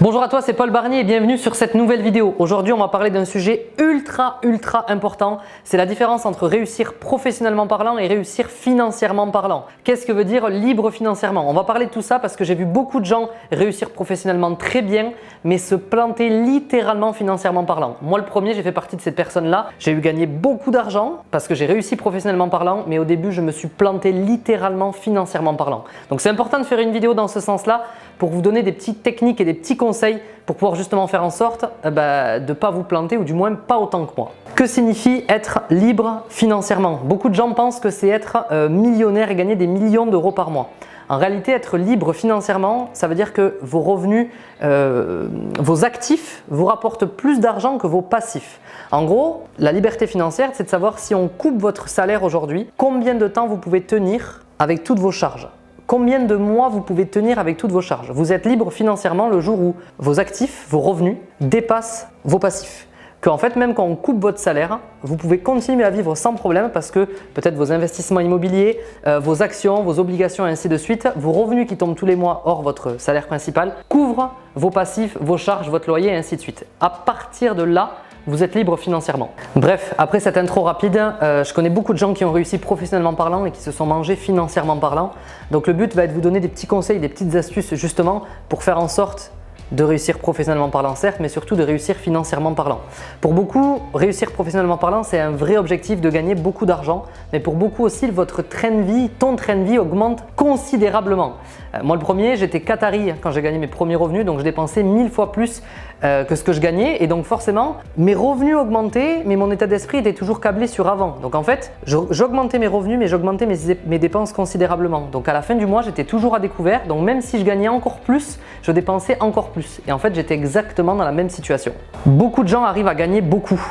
Bonjour à toi, c'est Paul Barnier et bienvenue sur cette nouvelle vidéo. Aujourd'hui, on va parler d'un sujet ultra important. C'est la différence entre réussir professionnellement parlant et réussir financièrement parlant. Qu'est-ce que veut dire libre financièrement? On va parler de tout ça parce que j'ai vu beaucoup de gens réussir professionnellement très bien, mais se planter littéralement financièrement parlant. Moi, le premier, j'ai fait partie de cette personne-là. J'ai eu gagné beaucoup d'argent parce que j'ai réussi professionnellement parlant, mais au début, je me suis planté littéralement financièrement parlant. Donc, c'est important de faire une vidéo dans ce sens-là pour vous donner des petites techniques et des petits conseils pour pouvoir justement faire en sorte de ne pas vous planter ou du moins pas autant que moi. Que signifie être libre financièrement? Beaucoup de gens pensent que c'est être millionnaire et gagner des millions d'euros par mois. En réalité, être libre financièrement, ça veut dire que vos revenus, vos actifs vous rapportent plus d'argent que vos passifs. En gros, la liberté financière, c'est de savoir si on coupe votre salaire aujourd'hui, combien de temps vous pouvez tenir avec toutes vos charges. Combien de mois vous pouvez tenir avec toutes vos charges? Vous êtes libre financièrement le jour où vos actifs, vos revenus dépassent vos passifs. Qu'en fait, même quand on coupe votre salaire, vous pouvez continuer à vivre sans problème parce que peut-être vos investissements immobiliers, vos actions, vos obligations et ainsi de suite, vos revenus qui tombent tous les mois hors votre salaire principal couvrent vos passifs, vos charges, votre loyer et ainsi de suite. À partir de là, vous êtes libre financièrement. Bref, après cette intro rapide, je connais beaucoup de gens qui ont réussi professionnellement parlant et qui se sont mangés financièrement parlant. Donc le but va être de vous donner des petits conseils, des petites astuces justement pour faire en sorte de réussir professionnellement parlant certes, mais surtout de réussir financièrement parlant. Pour beaucoup, réussir professionnellement parlant, c'est un vrai objectif de gagner beaucoup d'argent, mais pour beaucoup aussi, votre train de vie, ton train de vie augmente considérablement. Moi, le premier, j'étais qatari quand j'ai gagné mes premiers revenus, donc je dépensais 1000 fois plus que ce que je gagnais et donc forcément, mes revenus augmentaient, mais mon état d'esprit était toujours câblé sur avant. Donc en fait, j'augmentais mes revenus, mais j'augmentais mes dépenses considérablement. Donc à la fin du mois, j'étais toujours à découvert, donc même si je gagnais encore plus, je dépensais encore plus. Et en fait, j'étais exactement dans la même situation. Beaucoup de gens arrivent à gagner beaucoup.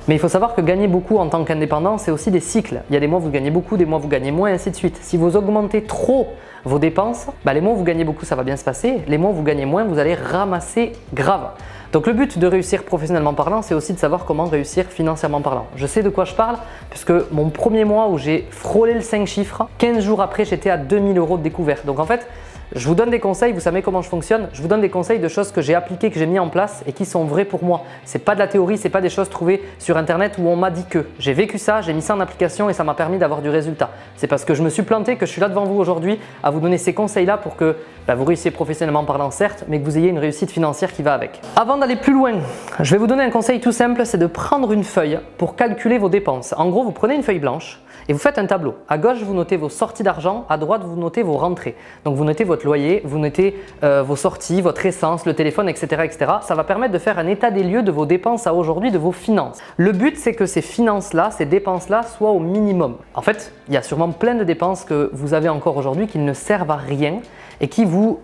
Mais il faut savoir que gagner beaucoup en tant qu'indépendant, c'est aussi des cycles. Il y a des mois où vous gagnez beaucoup, des mois où vous gagnez moins, et ainsi de suite. Si vous augmentez trop vos dépenses, les mois où vous gagnez beaucoup, ça va bien se passer. Les mois où vous gagnez moins, vous allez ramasser grave. Donc le but de réussir professionnellement parlant, c'est aussi de savoir comment réussir financièrement parlant. Je sais de quoi je parle, puisque mon premier mois où j'ai frôlé le 5 chiffres, 15 jours après, j'étais à 2000 € de découvert. Donc en fait, je vous donne des conseils, vous savez comment je fonctionne, je vous donne des conseils de choses que j'ai appliquées, que j'ai mis en place et qui sont vraies pour moi. C'est pas de la théorie, c'est pas des choses trouvées sur internet où on m'a dit que. J'ai vécu ça, j'ai mis ça en application et ça m'a permis d'avoir du résultat. C'est parce que je me suis planté que je suis là devant vous aujourd'hui à vous donner ces conseils-là pour que vous réussissiez professionnellement parlant certes, mais que vous ayez une réussite financière qui va avec. Avant d'aller plus loin, je vais vous donner un conseil tout simple, c'est de prendre une feuille pour calculer vos dépenses. En gros, vous prenez une feuille blanche et vous faites un tableau. À gauche, vous notez vos sorties d'argent, à droite, vous notez vos rentrées. Donc vous notez votre loyer, vous notez vos sorties, votre essence, le téléphone, etc., etc. Ça va permettre de faire un état des lieux de vos dépenses à aujourd'hui, de vos finances. Le but, c'est que ces finances-là, ces dépenses-là soient au minimum. En fait, il y a sûrement plein de dépenses que vous avez encore aujourd'hui qui ne servent à rien et qui vous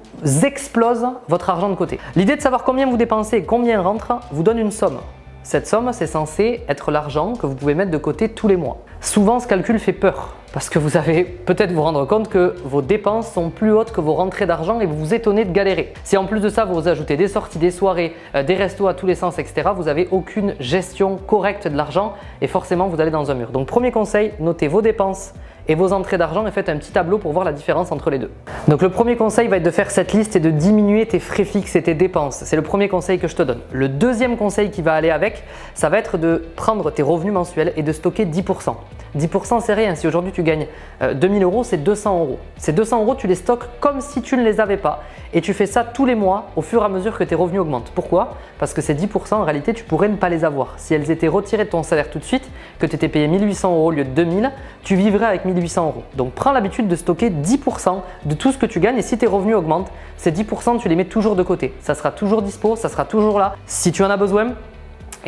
explosent votre argent de côté. L'idée de savoir combien vous dépensez et combien rentre vous donne une somme. Cette somme, c'est censé être l'argent que vous pouvez mettre de côté tous les mois. Souvent, ce calcul fait peur parce que vous allez peut-être vous rendre compte que vos dépenses sont plus hautes que vos rentrées d'argent et vous vous étonnez de galérer. Si en plus de ça, vous ajoutez des sorties, des soirées, des restos à tous les sens, etc., vous n'avez aucune gestion correcte de l'argent et forcément, vous allez dans un mur. Donc, premier conseil, notez vos dépenses et vos entrées d'argent et faites un petit tableau pour voir la différence entre les deux. Donc le premier conseil va être de faire cette liste et de diminuer tes frais fixes et tes dépenses. C'est le premier conseil que je te donne. Le deuxième conseil qui va aller avec, ça va être de prendre tes revenus mensuels et de stocker 10%. 10% c'est rien, si aujourd'hui tu gagnes 2000 €, c'est 200 €. Ces 200 €, tu les stockes comme si tu ne les avais pas et tu fais ça tous les mois au fur et à mesure que tes revenus augmentent. Pourquoi? Parce que ces 10% en réalité tu pourrais ne pas les avoir. Si elles étaient retirées de ton salaire tout de suite, que tu étais payé 1800 € au lieu de 2000, tu vivrais avec 1800 €. Donc prends l'habitude de stocker 10% de tout ce que tu gagnes et si tes revenus augmentent, ces 10% tu les mets toujours de côté. Ça sera toujours dispo, ça sera toujours là si tu en as besoin.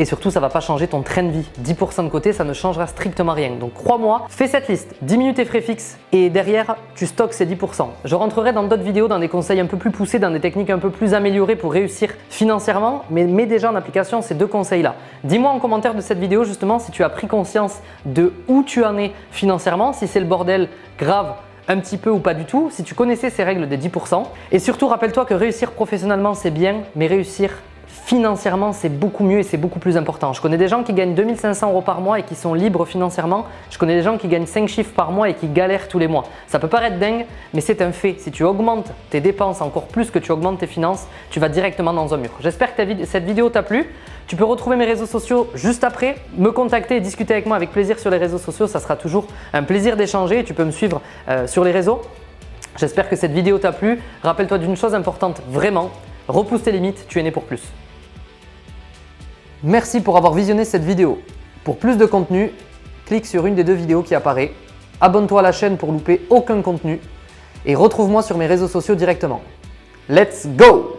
Et surtout, ça ne va pas changer ton train de vie. 10% de côté, ça ne changera strictement rien. Donc crois-moi, fais cette liste, diminue tes frais fixes et derrière, tu stockes ces 10%. Je rentrerai dans d'autres vidéos, dans des conseils un peu plus poussés, dans des techniques un peu plus améliorées pour réussir financièrement, mais mets déjà en application ces deux conseils-là. Dis-moi en commentaire de cette vidéo justement si tu as pris conscience de où tu en es financièrement, si c'est le bordel grave, un petit peu ou pas du tout, si tu connaissais ces règles des 10%. Et surtout, rappelle-toi que réussir professionnellement, c'est bien, mais réussir financièrement, c'est beaucoup mieux et c'est beaucoup plus important. Je connais des gens qui gagnent 2500 € par mois et qui sont libres financièrement. Je connais des gens qui gagnent 5 chiffres par mois et qui galèrent tous les mois. Ça peut paraître dingue, mais c'est un fait. Si tu augmentes tes dépenses encore plus que tu augmentes tes finances, tu vas directement dans un mur. J'espère que cette vidéo t'a plu. Tu peux retrouver mes réseaux sociaux juste après, me contacter et discuter avec moi avec plaisir sur les réseaux sociaux. Ça sera toujours un plaisir d'échanger. Tu peux me suivre sur les réseaux. J'espère que cette vidéo t'a plu. Rappelle-toi d'une chose importante, vraiment, repousse tes limites, tu es né pour plus. Merci pour avoir visionné cette vidéo. Pour plus de contenu, clique sur une des 2 vidéos qui apparaît. Abonne-toi à la chaîne pour louper aucun contenu et retrouve-moi sur mes réseaux sociaux directement. Let's go!